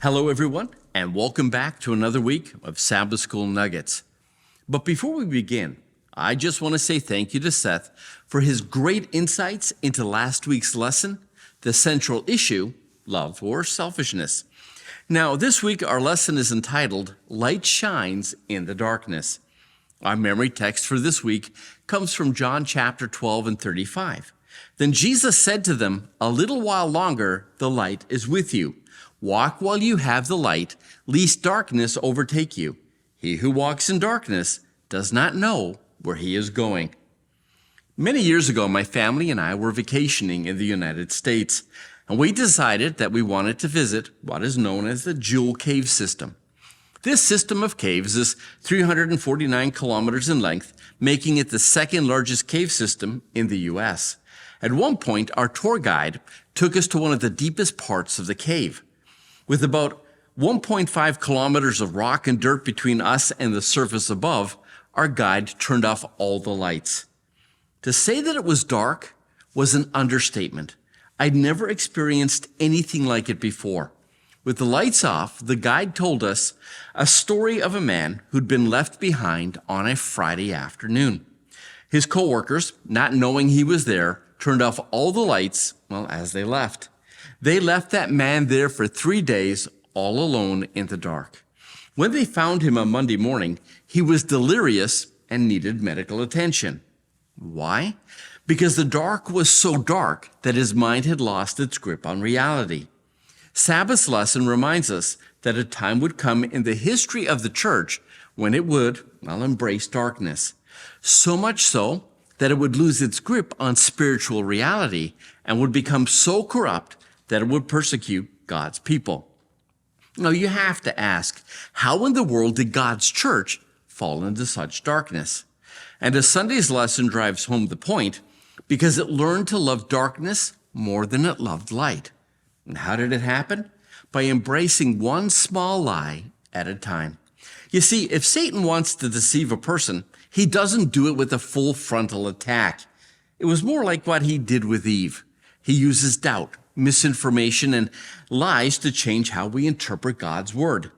Hello, everyone, and welcome back to another week of Sabbath School Nuggets. But before we begin, I just want to say thank you to Seth for his great insights into last week's lesson, the central issue, love or selfishness. Now, this week our lesson is entitled, Light Shines in the Darkness. Our memory text for this week comes from John chapter 12 and 35. Then Jesus said to them, "A little while longer, the light is with you. Walk while you have the light, lest darkness overtake you. He who walks in darkness does not know where he is going." Many years ago, my family and I were vacationing in the United States, and we decided that we wanted to visit what is known as the Jewel Cave System. This system of caves is 349 kilometers in length, making it the second largest cave system in the U.S. At one point, our tour guide took us to one of the deepest parts of the cave. With about 1.5 kilometers of rock and dirt between us and the surface above, our guide turned off all the lights. To say that it was dark was an understatement. I'd never experienced anything like it before. With the lights off, the guide told us a story of a man who'd been left behind on a Friday afternoon. His coworkers, not knowing he was there, turned off all the lights, as they left. They left that man there for 3 days, all alone in the dark. When they found him on Monday morning, he was delirious and needed medical attention. Why? Because the dark was so dark that his mind had lost its grip on reality. Sabbath's lesson reminds us that a time would come in the history of the church when it would, embrace darkness. So much so that it would lose its grip on spiritual reality and would become so corrupt that it would persecute God's people. Now you have to ask, how in the world did God's church fall into such darkness? And as Sunday's lesson drives home the point, because it learned to love darkness more than it loved light. And how did it happen? By embracing one small lie at a time. You see, if Satan wants to deceive a person, he doesn't do it with a full frontal attack. It was more like what he did with Eve. He uses doubt, misinformation, and lies to change how we interpret God's word.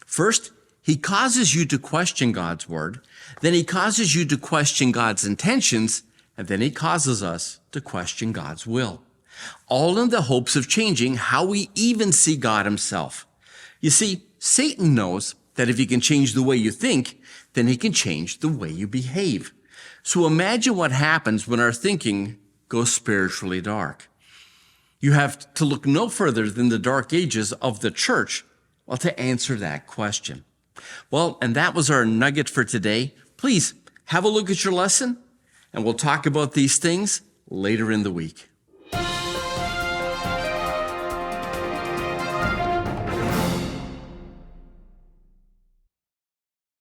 First, he causes you to question God's word. Then he causes you to question God's intentions. And then he causes us to question God's will. All in the hopes of changing how we even see God himself. You see, Satan knows that if he can change the way you think, then he can change the way you behave. So imagine what happens when our thinking goes spiritually dark. You have to look no further than the dark ages of the church, to answer that question. And that was our nugget for today. Please have a look at your lesson, and we'll talk about these things later in the week.